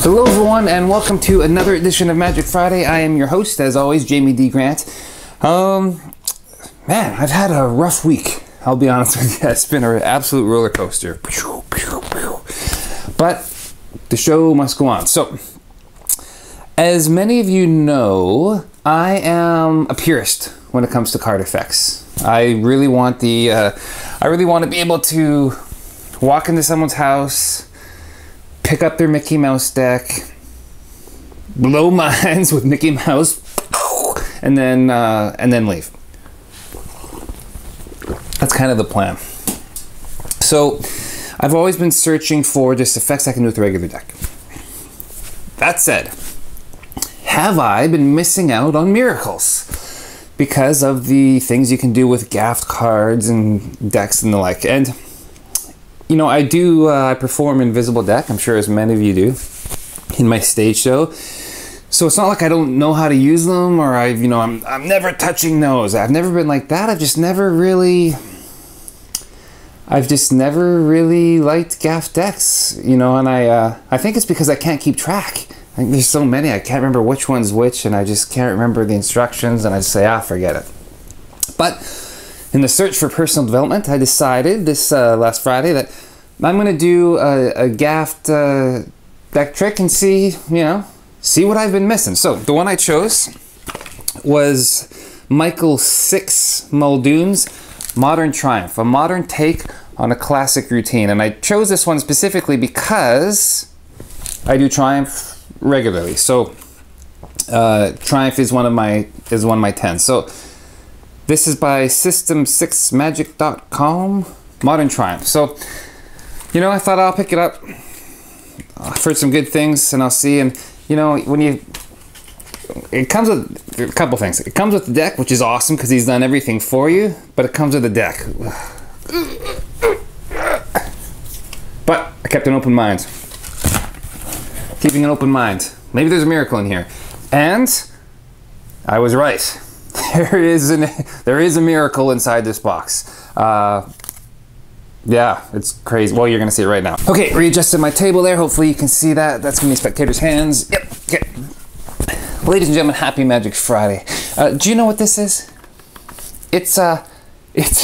Hello everyone and welcome to another edition of Magic Friday. I am your host, as always, Jamie D. Grant. Man, I've had a rough week. I'll be honest with you. It's been an absolute roller coaster. But the show must go on. So, as many of you know, I am a purist when it comes to card effects. I really want to be able to walk into someone's house, pick up their Mickey Mouse deck, blow minds with Mickey Mouse, and then leave. That's kind of the plan. So I've always been searching for just effects I can do with a regular deck. That said, have I been missing out on miracles because of the things you can do with gaffed cards and decks and the like? And you know, I perform Invisible Deck, I'm sure as many of you do, in my stage show. So it's not like I don't know how to use them, or I'm never touching those. I've never been like that. I've just never really liked gaffed decks, you know, and I think it's because I can't keep track. I think there's so many, I can't remember which one's which, and I just can't remember the instructions, and I just say, forget it. But in the search for personal development, I decided this last Friday that I'm going to do a gaffed deck trick and see what I've been missing. So the one I chose was Michael 6 Muldoon's Modern Triumph, a modern take on a classic routine. And I chose this one specifically because I do Triumph regularly. So Triumph is one of my 10s. So this is by System6Magic.com, Modern Triumph. So, you know, I thought I'll pick it up. I've heard some good things, and I'll see. And, you know, it comes with a couple things. It comes with the deck, which is awesome because he's done everything for you, but it comes with the deck. But I kept an open mind. Keeping an open mind. Maybe there's a miracle in here. And I was right. There is a miracle inside this box. Yeah, it's crazy. Well, you're gonna see it right now. Okay, readjusted my table there. Hopefully you can see that. That's gonna be spectators' hands. Yep. Okay. Ladies and gentlemen, happy Magic Friday. Do you know what this is? It's a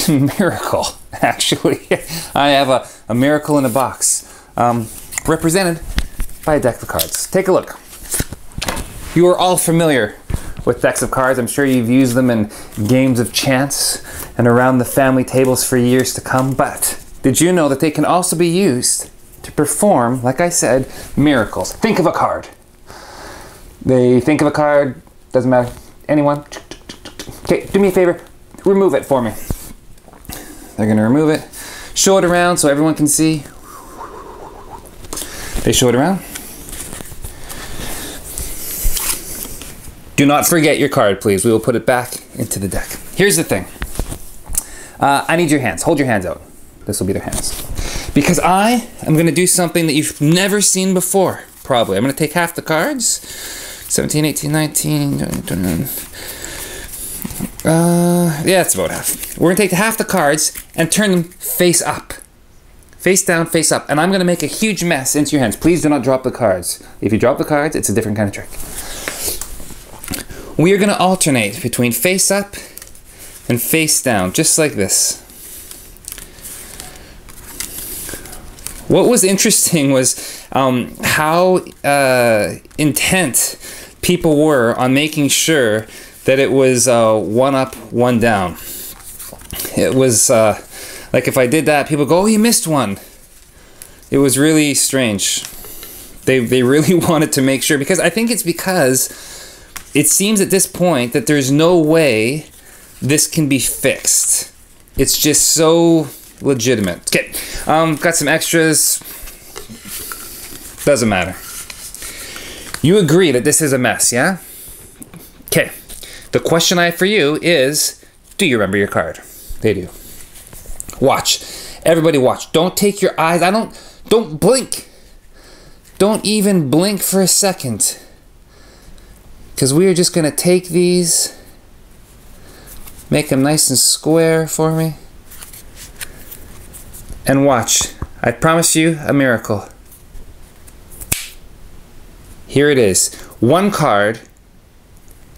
miracle. Actually, I have a miracle in a box, represented by a deck of cards. Take a look. You are all familiar with decks of cards. I'm sure you've used them in games of chance and around the family tables for years to come, but did you know that they can also be used to perform, like I said, miracles? Think of a card. Think of a card, doesn't matter, anyone. Okay, do me a favor, remove it for me. They're gonna remove it, show it around so everyone can see. They show it around. Do not forget your card, please. We will put it back into the deck. Here's the thing. I need your hands. Hold your hands out. This will be their hands. Because I am going to do something that you've never seen before, probably. I'm going to take half the cards. 17, 18, 19. Yeah, it's about half. We're going to take half the cards and turn them face up. Face down, face up. And I'm going to make a huge mess into your hands. Please do not drop the cards. If you drop the cards, it's a different kind of trick. We are going to alternate between face up and face down, just like this. What was interesting was how intent people were on making sure that it was one up, one down. It was like if I did that, people go, "Oh, you missed one." It was really strange. They really wanted to make sure, because I think it's because it seems at this point that there's no way this can be fixed. It's just so legitimate. Okay, got some extras. Doesn't matter. You agree that this is a mess, yeah? Okay, the question I have for you is, do you remember your card? They do. Watch. Everybody watch. Don't take your eyes. Don't blink. Don't even blink for a second. Because we are just going to take these, make them nice and square for me, and watch. I promise you a miracle. here it is. One card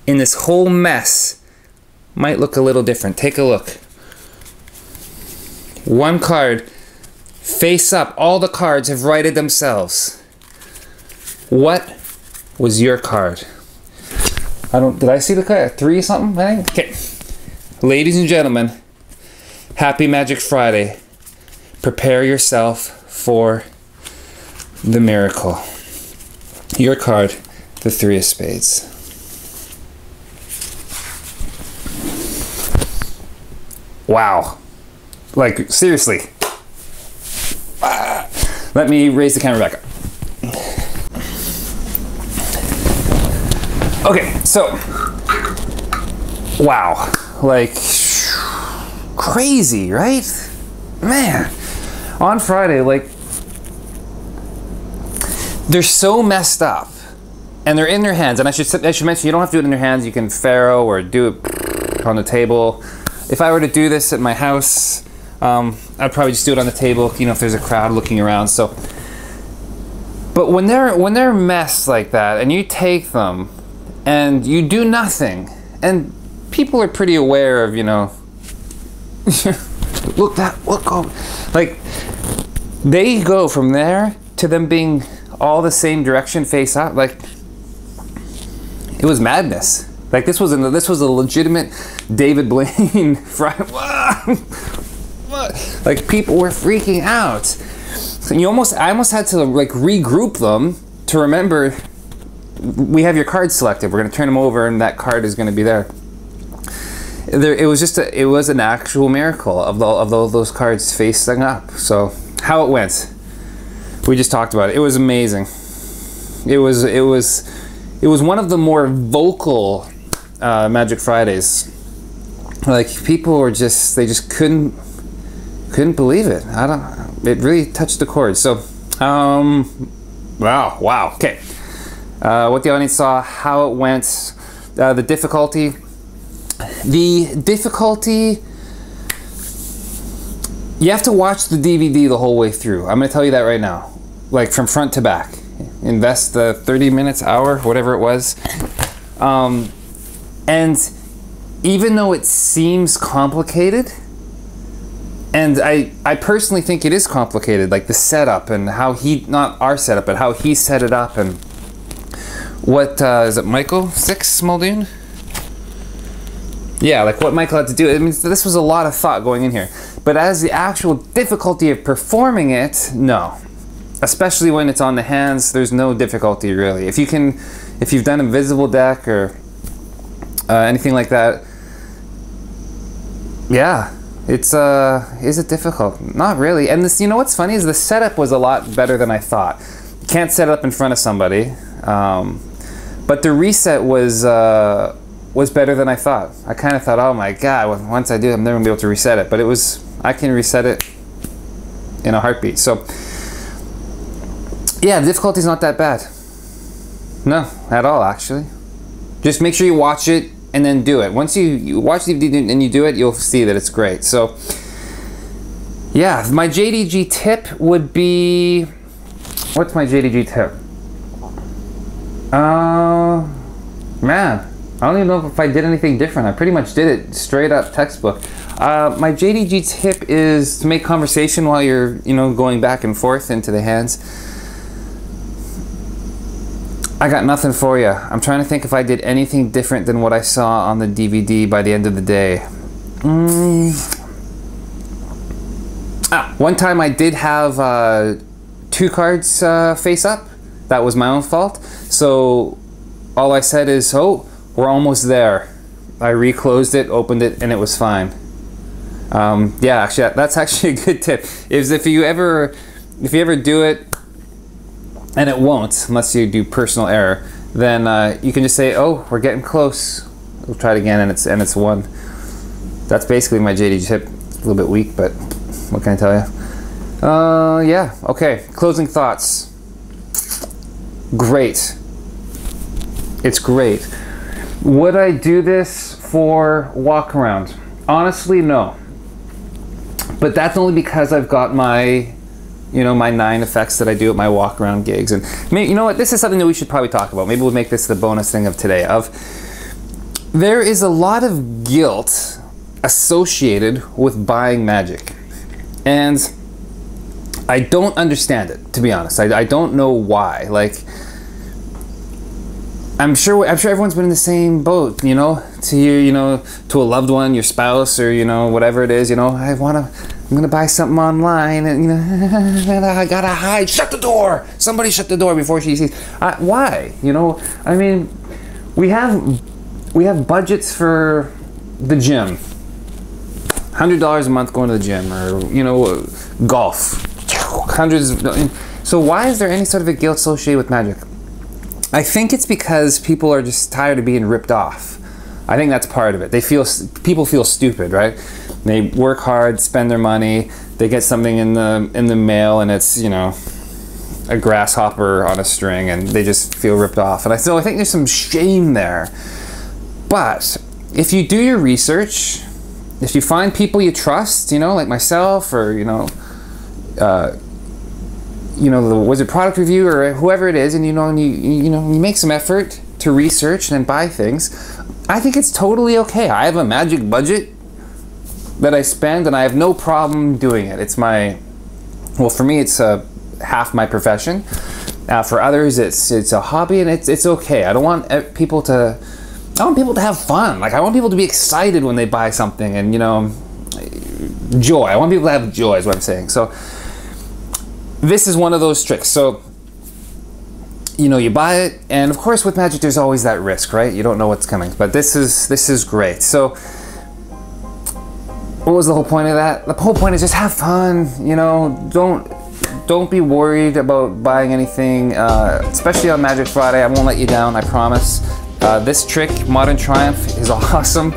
in this whole mess might look a little different. Take a look. One card, face up. All the cards have righted themselves. What was your card? Did I see the card? 3 something, I think? Okay. Ladies and gentlemen, happy Magic Friday. Prepare yourself for the miracle. Your card, the 3 of Spades. Wow. Like, seriously. Let me raise the camera back up. Okay, so, wow. Like, crazy, right? Man. On Friday, like, they're so messed up. And they're in their hands. And I should mention, you don't have to do it in your hands. You can Pharaoh or do it on the table. If I were to do this at my house, I'd probably just do it on the table, you know, if there's a crowd looking around. So, but when they're messed like that, and you take them, and you do nothing, and people are pretty aware of, you know, look, like, they go from there to them being all the same direction, face up. Like, it was madness. Like, this was a legitimate David Blaine Friday. Like, people were freaking out. So I almost had to like regroup them to remember, we have your cards selected. We're going to turn them over, and that card is going to be there. It was an actual miracle of those cards facing up. So how it went, we just talked about it. It was amazing. It was one of the more vocal Magic Fridays. Like, people were they just couldn't believe it. It really touched the chord. So, wow. Okay. What the audience saw, how it went, the difficulty. The difficulty, you have to watch the DVD the whole way through. I'm going to tell you that right now. Like, from front to back. Invest the 30 minutes, hour, whatever it was. And even though it seems complicated, and I personally think it is complicated, like the setup and how not our setup, but how he set it up, and what, is it Michael 6 Muldoon? Yeah, like what Michael had to do. I mean, this was a lot of thought going in here. But as the actual difficulty of performing it, no. Especially when it's on the hands, there's no difficulty really. If you've done Invisible Deck or anything like that, yeah, is it difficult? Not really. And this, you know what's funny is the setup was a lot better than I thought. You can't set it up in front of somebody, but the reset was better than I thought. I kind of thought, oh my god, once I do, I'm never gonna be able to reset it. But I can reset it in a heartbeat. So yeah, the difficulty's not that bad. No, at all actually. Just make sure you watch it and then do it. Once you watch the DVD and you do it, you'll see that it's great. So yeah, my JDG tip would be, what's my JDG tip? Man, I don't even know if I did anything different. I pretty much did it straight up textbook. My JDG tip is to make conversation while you're, going back and forth into the hands. I got nothing for you. I'm trying to think if I did anything different than what I saw on the DVD by the end of the day. One time I did have 2 cards face up. That was my own fault. So all I said is, oh, we're almost there. I reclosed it, opened it, and it was fine. Yeah, actually, that's actually a good tip. Is if you ever do it, and it won't, unless you do personal error, then you can just say, oh, we're getting close. We'll try it again, and it's 1. That's basically my JD tip. It's a little bit weak, but what can I tell you? Yeah, okay. Closing thoughts. Great. It's great. Would I do this for walk around? Honestly, no. But that's only because I've got my you know, my 9 effects that I do at my walk around gigs. And maybe, you know what, this is something that we should probably talk about. Maybe we'll make this the bonus thing of today. There is a lot of guilt associated with buying magic. And I don't understand it, to be honest. I don't know why. Like, I'm sure everyone's been in the same boat, you know, to a loved one, your spouse, or, you know, whatever it is, you know, I'm gonna buy something online, and, you know, I gotta hide, shut the door, somebody shut the door before she sees. Why? You know, I mean, we have budgets for the gym, $100 a month going to the gym, or, you know, golf, hundreds of, so why is there any sort of a guilt associated with magic? I think it's because people are just tired of being ripped off. I think that's part of it. People feel stupid, right? They work hard, spend their money, they get something in the mail, and it's, you know, a grasshopper on a string, and they just feel ripped off. And I think there's some shame there. But if you do your research, if you find people you trust, you know, like myself, or, you know, the Wizard Product Review, or whoever it is, and you make some effort to research and then buy things, I think it's totally okay. I have a magic budget that I spend, and I have no problem doing it. It's well, for me, it's half my profession. For others, it's a hobby, and it's okay. I want people to have fun. Like, I want people to be excited when they buy something, and, you know, joy. I want people to have joy, is what I'm saying. So this is one of those tricks. So, you know, you buy it, and of course with magic there's always that risk, right? You don't know what's coming, but this is great. So what was the whole point of that? The whole point is just have fun, you know, don't be worried about buying anything, especially on Magic Friday. I won't let you down, I promise. This trick, Modern Triumph, is awesome.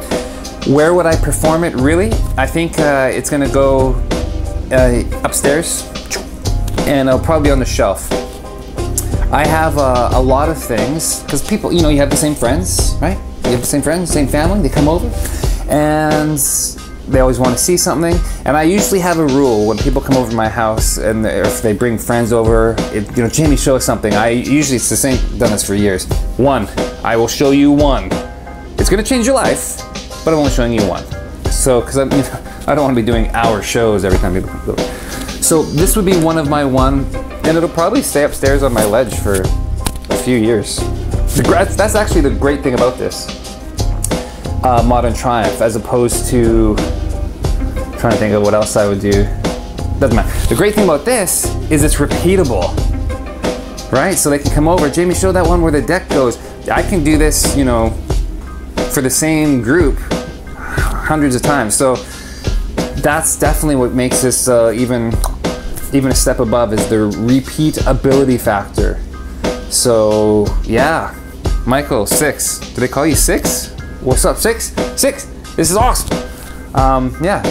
Where would I perform it, really? I think it's gonna go upstairs, and it'll probably be on the shelf. I have a lot of things, because people, you know, you have the same friends, right? You have the same friends, same family, they come over, and they always want to see something. And I usually have a rule when people come over to my house, and if they bring friends over, you know, Jamie, show us something. It's the same, done this for years. One, I will show you one. It's gonna change your life, but I'm only showing you one. So, because I don't want to be doing hour shows every time people come over. So this would be one of my and it'll probably stay upstairs on my ledge for a few years. That's actually the great thing about this Modern Triumph, as opposed to, I'm trying to think of what else I would do. Doesn't matter. The great thing about this is it's repeatable, right? So they can come over. Jamie, show that one where the deck goes. I can do this, you know, for the same group hundreds of times. So that's definitely what makes this even a step above, is the repeatability factor. So yeah, Michael, 6. Do they call you 6? What's up, 6? 6. This is awesome. Yeah,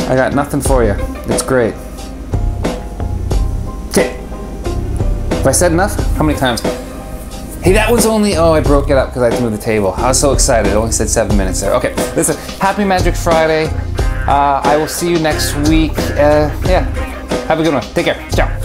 I got nothing for you. It's great. Okay. Have I said enough? How many times? Hey, that one's only, oh, I broke it up because I had to move the table. I was so excited. It only said 7 minutes there. Okay, listen, happy Magic Friday. I will see you next week. Yeah, have a good one. Take care. Ciao.